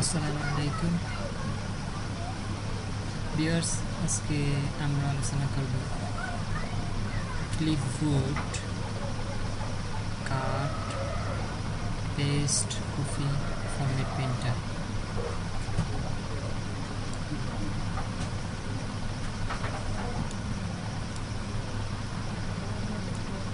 আসসালামু আলাইকুম ভিউয়ার্স, আজকে আমরা আলোচনা করব ক্লিপবোর্ড, কাট, পেস্ট, কপি, ফরম্যাট প্রিন্টার।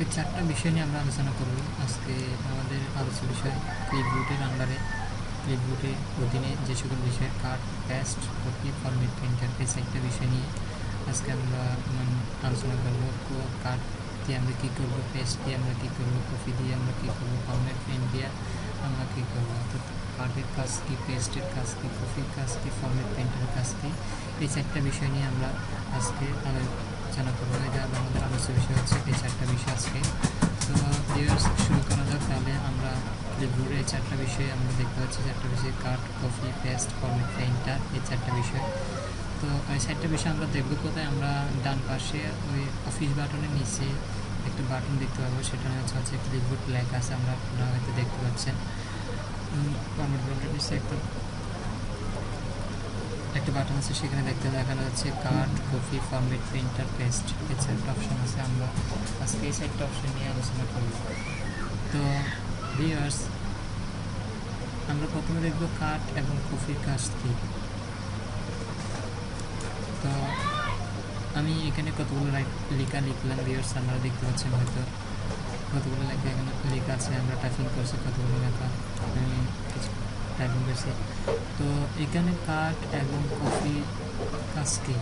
এই চারটা বিষয় নিয়ে আমরা আলোচনা করব। আজকে আমাদের আলোচ্য বিষয় ক্লিপবোর্ডের আন্ডারে, ক্লিপবোর্ডের অধীনে যে সকল বিষয় কাট, পেস্ট, কপি, ফরম্যাট প্রিন্টার, এই চারটা বিষয় নিয়ে আজকে আমরা আলোচনা করব। কাট দিয়ে আমরা কী করবো, পেস্ট দিয়ে আমরা কী করবো, কপি দিয়ে আমরা কী করবো, ফরম্যাট প্রিন্ট দিয়ে আমরা কী করবো। অর্থাৎ কাটের কাজ কী, পেস্টের কাজ কী, কপির কাজ কী, ফরম্যাট প্রিন্টের কাজ কী, এই চারটা বিষয় নিয়ে আমরা আজকে আলোচনা করবো। এটা আমাদের আলোচ্য বিষয় হচ্ছে এই চারটা বিষয় আজকে। তো ভিউয়ার্স, শুরু করা যাক। তাহলে আমরা ক্লিপবোর্ডে এই চারটা বিষয় আমরা দেখতে পাচ্ছি, চারটা বিষয় কাট, কপি, পেস্ট, ফরম্যাট প্রিন্টার, এই চারটা বিষয়। তো এই চারটা বিষয় আমরা দেখবো কোথায়। আমরা ডান পাশে ওই অফিস বাটনের নিচে একটা বাটন দেখতে পাবো, সেটা হচ্ছে ক্লিপবোর্ড লেখা আছে, আপনারা হয়তো দেখতে পাচ্ছেন। ফরম্যাট প্রিন্টার নিচে একটা বাটন আছে, সেখানে দেখানো যাচ্ছে কাট, কপি, ফরম্যাট প্রিন্টার, পেস্ট, এই চারটা অপশন আছে। আমরা আজকে এই চারটা অপশন নিয়ে আলোচনা করব। তো ভিউয়ার্স, আমরা প্রথমে দেখব কাট এবং কপির কাজ কী। তো আমি এখানে কতগুলো লেখা লিখলাম ভিউয়ার্স, আপনারা দেখতে পাচ্ছেন হয়তো কতগুলো লেখা এখানে লেখা আছে। আমরা টাইপিং করছি কতগুলো লেখা, আমি কিছু টাইপিং করছি। তো এখানে কাট এবং কপি কাজ কি,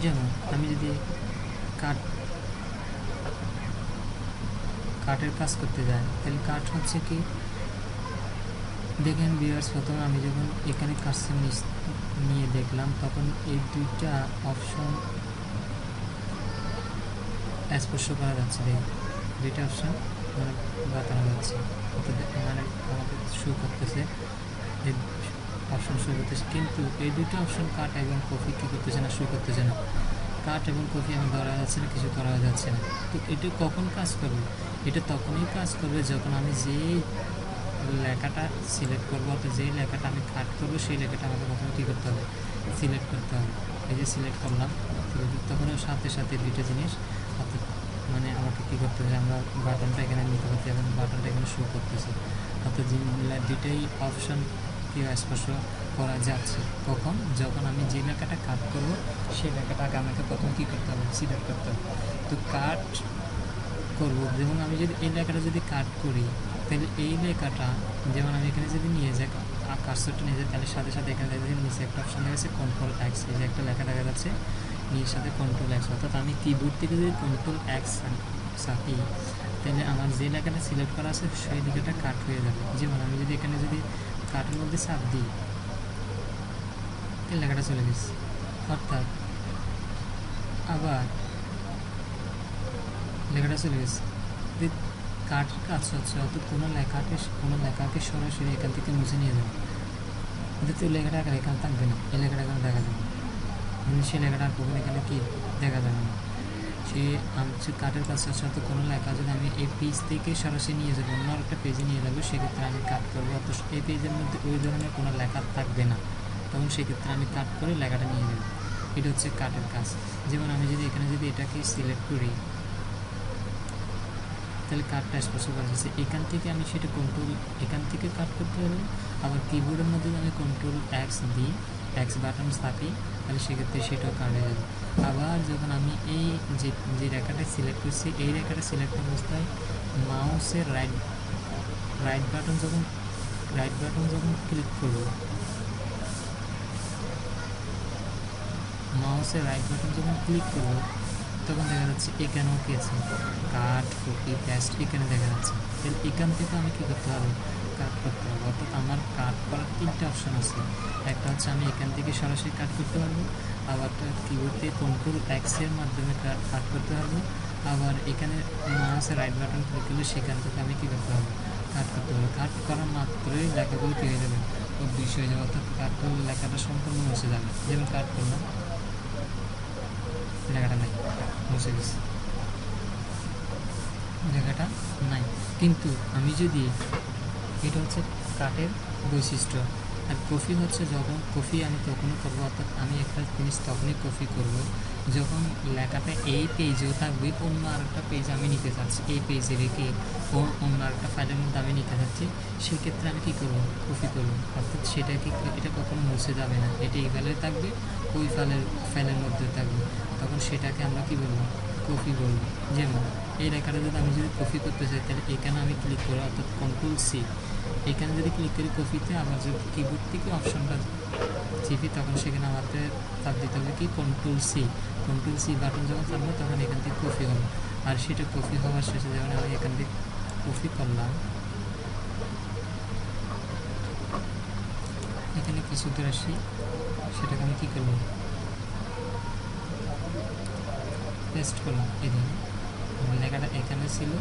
যেমন আমি যদি কাটের কাজ করতে যাই, তাহলে কাট হচ্ছে কি, দেখেন ভিউয়ার্স, প্রথমে আমি যখন এখানে কার্সর নিয়ে দেখলাম, তখন এই দুইটা অপশন স্পর্শ করা যাচ্ছে। দুইটা অপশন মানে বাতানো যাচ্ছে, মানে আমাদের শো করতেছে, এই অপশন শো করতেছে। কিন্তু এই দুইটা অপশন কাট এবং কপি কী করতেছে না, শো করতেছে না। কাট এবং কপি আমি ধরা যাচ্ছে না, কিছু করা যাচ্ছে না। তো এটা কখন কাজ করবে? এটা তখনই কাজ করবে যখন আমি যেই লেখাটা সিলেক্ট করবো, অর্থাৎ যেই লেখাটা আমি কাট করবো, সেই লেখাটা আমাকে প্রথমে কী করতে হবে, সিলেক্ট করতে হবে। এই যে সিলেক্ট করলাম, তখন সাথে সাথে দুইটা জিনিস, অর্থাৎ মানে আমাকে কী করতে হবে, আমরা বাটনটা এখানে নিতে পারছি এবং বাটনটা এখানে শো করতেছে, অর্থাৎ দুইটাই অপশন কি স্পর্শ করা যাচ্ছে। কখন? যখন আমি যে লেখাটা কাট করবো, সেই লেখাটাকে আমাকে প্রথম কী করতে হবে, সিলেক্ট করতে হবে। তো কাট করবো, যেমন আমি যদি এই লেখাটা যদি কাট করি, তাহলে এই লেখাটা যেমন আমি এখানে যদি নিয়ে যাই, কার্সরটা নিয়ে যাই, তাহলে সাথে সাথে এখানে দেখি নিচে একটা অপশন দেখা যাচ্ছে কন্ট্রোল এক্স, এই যে একটা লেখা দেখা যাচ্ছে নিচের সাথে কন্ট্রোল এক্স, অর্থাৎ আমি কিবোর্ড থেকে যদি কন্ট্রোল এক্স চাপি, তাহলে আমার যে লেখাটা সিলেক্ট করা আছে সেই লেখাটা কাট হয়ে যাবে। যেমন আমি যদি এখানে যদি কাটের মধ্যে চাপ দিই, এই লেখাটা চলে গেছে। অর্থাৎ আবার লেখাটা চলে গেছে। কাটের কাজ হচ্ছে অর্থাৎ কোনো লেখাকে সরাসরি এখান থেকে মুছে নিয়ে যাবে, কিন্তু ওই লেখাটা এখানে থাকবে না, এই লেখাটা এখানে দেখা যাবে, মানে সেই লেখাটা আর কখনো এখানে কি দেখা যাবে না। সে কাটের কাজ হচ্ছে অর্থাৎ কোনো লেখা যদি আমি এই পেজ থেকে সরাসরি নিয়ে যাবো, অন্য একটা পেজে নিয়ে যাবো, সেক্ষেত্রে আমি কাট করবো, অর্থাৎ এই পেজের মধ্যে ওই ধরনের কোনো লেখা থাকবে না, তখন সেক্ষেত্রে আমি কাট করে লেখাটা নিয়ে যাবো। এটা হচ্ছে কাটের কাজ। যেমন আমি যদি এখানে যদি এটাকে সিলেক্ট করি, তাহলে কাটটা স্পর্শ করা যাচ্ছে। এখান থেকে আমি সেটা এখান থেকে কাট করতে পারবো। আবার কিবোর্ডের মধ্যে আমি কন্ট্রোল এক্স দিই, এক্স বাটন চাপি, তাহলে সেক্ষেত্রে সেটাও কাট হয়ে যাবে। আবার যখন আমি এই যে রেখাটা সিলেক্ট করছি, এই রেখাটা সিলেক্ট অবস্থায় মাউসের রাইট বাটন যখন ক্লিক করবো, মাউসের রাইট বাটন যখন ক্লিক করবো, তখন দেখা যাচ্ছে এখানেও কি আছে, কাট, কপি, পেস্ট, এখানে দেখা যাচ্ছে। তাহলে এখান থেকে আমি কী করতে পারবো, কাট করতে পারবো। অর্থাৎ আমার কাট করার তিনটা অপশন আছে। একটা হচ্ছে আমি এখান থেকে সরাসরি কাট করতে পারবো, আবার কিবোর্ডে কন্ট্রোল এক্সের মাধ্যমে কাট করতে পারবো, আবার এখানে মাউসের রাইট বাটন ক্লিক করলে সেখান থেকে আমি কী করতে পারবো, কাট করতে পারবো। কাট করা মাত্রই লেখাগুলো কী হয়ে যাবে, ও বিষয় হয়ে যাবে, অর্থাৎ কাট করলে লেখাটা সম্পূর্ণ মুছে যাবে। যেমন কাট করলাম, লেখাটা নাই, মুছে গেছে, লেখাটা নাই। কিন্তু আমি যদি, এটা হচ্ছে কাটের বৈশিষ্ট্য, আর কপি হচ্ছে যখন কপি আমি তখনই করবো, অর্থাৎ আমি একটা জিনিস তখনই কপি করব যখন লেখাটা এই পেজেও থাকবে, অন্য আরেকটা পেজ আমি নিতে চাচ্ছি, এই পেজে রেখে অন্য আরেকটা ফাইলের মধ্যে আমি নিতে চাচ্ছি, সেক্ষেত্রে আমি কী করবো, কপি করবো। অর্থাৎ এটা কখনো মুছে যাবে না, এটা এই ফাইলে থাকবে, ওই ফাইলের মধ্যে থাকবে, তখন সেটাকে আমরা কী বলবো, কপি বলবো। যেমন এই লেখাটা যদি আমি কপি করতে চাই, তাহলে এখানে আমি ক্লিক করবো, অর্থাৎ Ctrl+C। এখানে যদি ক্লিক করি কপিতে, আবার যদি কিবোর্ড থেকে অপশনটা চিপি, তখন সেখানে আমাদের চাপ দিতে হবে কি Ctrl+C বাটন যখন চাপবো তখন এখান থেকে কপি হবে। আর সেটা কপি হওয়ার শেষে যেমন আমি এখান থেকে কপি করলাম, এখানে কিছু দূর আসি, সেটাকে আমি কী করবো, পেস্ট করলাম। এদিকে লেখাটা এখানে ছিল,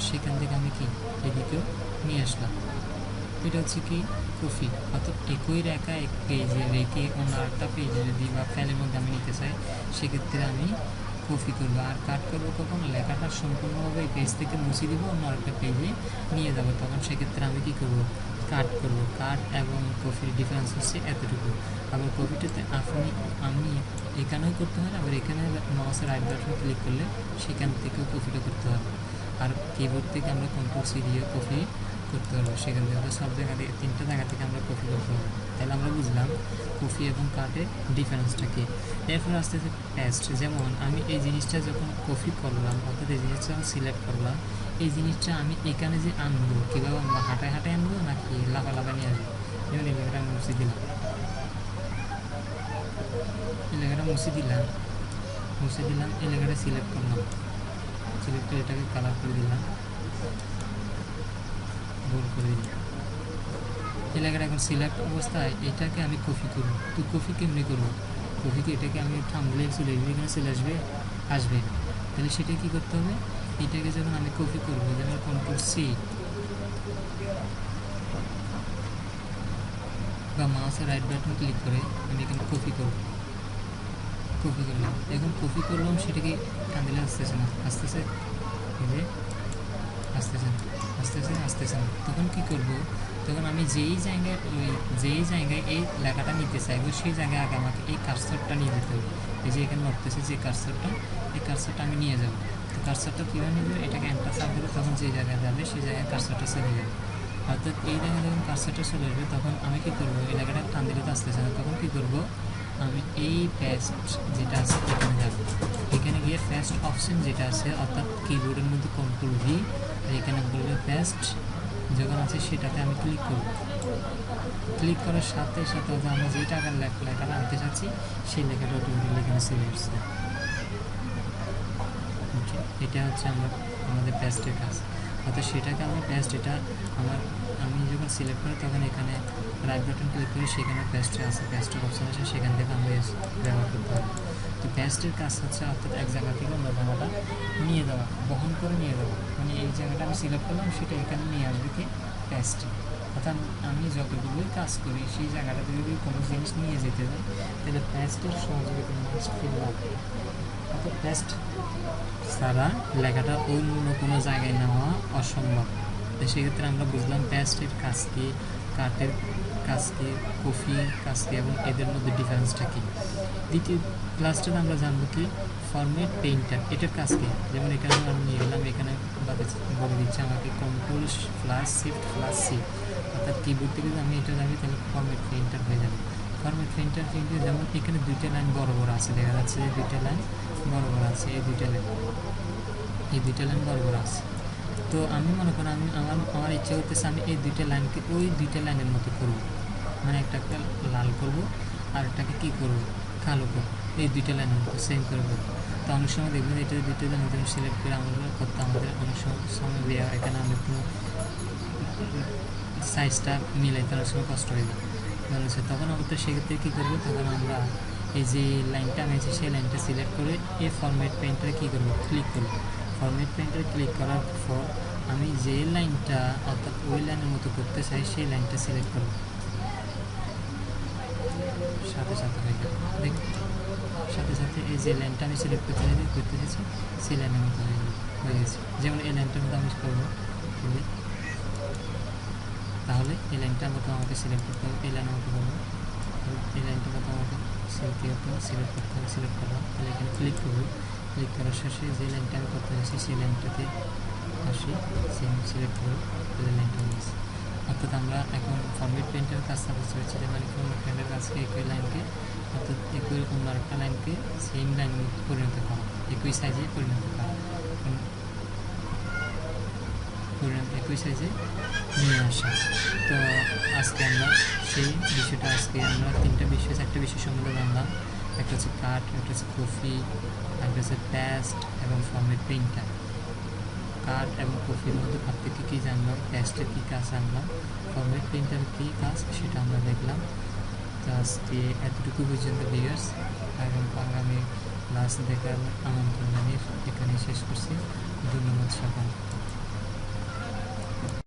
সেখান থেকে আমি কি এদিকেও নিয়ে আসলাম। এটা হচ্ছে কি কপি। অর্থাৎ একই রেখা এক পেজে রেখে অন্য আরেকটা পেজে যদি বা ফাইলের মধ্যে আমি নিতে চাই, সেক্ষেত্রে আমি কপি করবো। আর কাট করবো কখন, লেখাটা সম্পূর্ণভাবে এই পেজ থেকে মুছে দিব, অন্য আরেকটা পেজে নিয়ে যাবো, তখন সেক্ষেত্রে আমি কী করবো, কাট করবো। কাট এবং কপির ডিফারেন্স হচ্ছে এতটুকু। আবার কপিটাতে আমি এখানেও করতে হয়, আবার এখানে মাউসের রাইট বাটন ক্লিক করলে সেখান থেকেও কপিটা করতে হবে। আর কিবোর্ড থেকে আমরা Ctrl+C দিয়ে কপি করতে পারবো, সেখান থেকে সব জায়গা থেকে 3টা জায়গা থেকে আমরা কপি করতে পারবো। তাহলে আমরা বুঝলাম কপি এবং কাটের ডিফারেন্সটা কী। এরপর আস্তে আস্তে পেস্ট। যেমন আমি এই জিনিসটা যখন কপি করলাম, অর্থাৎ এই জিনিসটা যখন সিলেক্ট করলাম, এই জিনিসটা আমি এখানে যে আনবো, কীভাবে আনবো, হাঁটায় আনবো নাকি লাফা নিয়ে আসবো। যেমন এই লেখাটা আমি মুছে দিলাম, এই লেখাটা মুছে দিলাম, এই লেখাটা সিলেক্ট করলাম, সিলেক্ট করে এটাকে কালার করে দিলাম, গোল করে দিলাম। এই লেখাটা এখন সিলেক্ট অবস্থায় এটাকে আমি কপি করব। তো কপি কেমনি করবো, কপিকে এটাকে আমি থাম্বনেইলে চলে আসবে, এখানে চলে আসবে। তাহলে সেটা কী করতে হবে, এটাকে যখন আমি কপি করবো, যেমন Ctrl+C বা মাউসের রাইট বাটন ক্লিক করে আমি এখানে কপি করলাম। এখন কপি করলাম, সেটাকে টানলে আসতেছে না, আসতেছে না। তখন কি করব, তখন আমি যেই জায়গায় এই লেখাটা নিতে চাইবো, সেই জায়গায় আগে আমাকে এই কার্সরটা নিয়ে যেতে হবে। এই যে এখানে নড়তেছে যে কার্সরটা, এই কার্সরটা আমি নিয়ে যাব। তো কার্সরটা কীভাবে নিয়ে যাবো, এটাকে এন্টার চাপ দেবো, তখন যে জায়গায় যাবে সেই জায়গায় কার্সরটা চলে যাবে। অর্থাৎ এই জায়গায় যখন কার্সরটা চলে আসবে, তখন আমি কী করবো, এই লেখাটা টান দিলে তো আসতেছে না, তখন কী করবো, আমি এই পেস্ট যেটা আছে এখানে যাব। এখানে গিয়ে পেস্ট অপশন যেটা আছে, অর্থাৎ কিবোর্ডের মধ্যে Ctrl+V, আর এখানে বলবে পেস্ট যখন আছে সেটাতে আমি ক্লিক করব। ক্লিক করার সাথে সাথে আমরা যে টাকার লেখাটা আনতে চাচ্ছি, সেই লেখাটা অটোমেটিকলি এখানে চলে আসছে। এটা হচ্ছে আমাদের পেস্টের কাজ। অর্থাৎ সেটাকে আমি আমি যখন সিলেক্ট করি, তখন এখানে রাইট বাটন ক্লিক করি, সেখানে পেস্টে আছে, পেস্টের অপশন আছে, সেখান থেকে আমরা ব্যবহার করতে হবে। তো পেস্টের কাজ হচ্ছে অর্থাৎ এক জায়গা থেকে অন্য জায়গাটা নিয়ে যাওয়া, বহন করে নিয়ে যাওয়া। মানে এই জায়গাটা আমি সিলেক্ট করলাম, সেটা এখানে নিয়ে আসবে কি পেস্টে। অর্থাৎ আমি যতগুলোই কাজ করি, সেই জায়গাটাতে যদি কোনো জিনিস নিয়ে যেতে যাই, তাহলে পেস্টের সহযোগিতা মাস্ট ফিল লাগবে। অর্থাৎ পেস্ট ছাড়া লেখাটা অন্য কোনো জায়গায় নেওয়া অসম্ভব। তো সেক্ষেত্রে আমরা বুঝলাম পেস্টের কাজ কি, কাটের কাজ কি, কপি কাজ কি, এবং এদের মধ্যে ডিফারেন্সটা কী। দ্বিতীয় ক্লাসটাতে আমরা জানবো কি ফরম্যাট পেইন্টার, এটার কাজ কি। যেমন এখানে আমি নিয়ে গেলাম, এখানে বলে দিচ্ছে আমাকে Ctrl+Shift+C, অর্থাৎ কিবোর্ড থেকে যদি আমি এটা যাবি, তাহলে ফরম্যাট পেইন্টার হয়ে যাবে। ফরম্যাট পেইন্টার কিন্তু যেমন এখানে দুইটা লাইন বড় আছে, দেখা যাচ্ছে যে দুইটা লাইন বড় আছে, এই দুইটা লাইন বড় আছে। তো আমি মনে করি আমার ইচ্ছা করতেছে আমি এই দুইটা লাইনকে ওই দুইটা লাইনের মতো করব, মানে একটাকে লাল করব আর একটাকে কী করব, কালো করব, এই দুইটা লাইনের মতো সেম করে করব। তো অনেক সময় দেখবেন এটা দুইটা লাইন সিলেক্ট করে আমাদের অনেক সময় দেওয়া, এখানে আমি কোনো সাইজটা মিলাইতে অনেক সময় কষ্ট হয়ে যায়। তখন আমাদের সেক্ষেত্রে কী করবো, তখন আমরা এই যে লাইনটা আমি সেই লাইনটা সিলেক্ট করে এই ফরম্যাট পেইন্টারে কী করবো, ক্লিক করব। ফরম্যাট পেইন্টারে ক্লিক করার পর আমি যে লাইনটা অর্থাৎ ওই লাইনের মতো করতে চাই, সেই লাইনটা সিলেক্ট করব, সাথে হয়ে যাবে। সাথে এই যে লাইনটা আমি সিলেক্ট করতে চাইছি, সেই লাইনের মতো হয়ে গেছে। যেমন এই লাইনটার মতো আমি করবো, তাহলে এই লাইনটা মতো আমাকে সিলেক্ট করতে হবে, এই লাইন মতো বলবো, এই লাইনটা মতো আমাকে সিলেক্ট করতে হবে, সিলেক্ট করলাম। তাহলে এখানে ক্লিক করবো, ক্লিক করার শেষে যে লাইনটা আমি করতে যাচ্ছি সেই লাইনটাতে আসি, সেম সিলেক্ট করবো, তাহলে লাইনটা হয়ে গেছে। অর্থাৎ আমরা এখন ফরম্যাট পেইন্টের কাজটা বুঝতে পারছি যে মানে ফরম্যাট পেইন্টের কাজকে একই লাইনকে অর্থাৎ একই রকম আরেকটা লাইনকে সেম লাইন পরিণত করা, একই সাইজে পরিণত করা, একই সাইজে নিয়ে আসা। তো আজকে আমরা সেই বিষয়টা আমরা চারটে বিষয় সম্বন্ধে জানলাম। একটা হচ্ছে কাঠ, একটা হচ্ছে কফি, একটা হচ্ছে পেস্ট এবং ফরম্যাট পেইন্টার। কাঠ এবং কফির মধ্যে পার্থক্য কী জানলাম, পেস্টের কী কাজ জানলাম, ফরম্যাট পেইন্টারের কী কাজ সেটা আমরা দেখলাম। তো আজকে এতটুকু পর্যন্ত ভিউয়ার্স, এবং আগামী ক্লাস দেখার আমন্ত্রণ জানিয়ে এখানে শেষ করছি। ধন্যবাদ সবাই।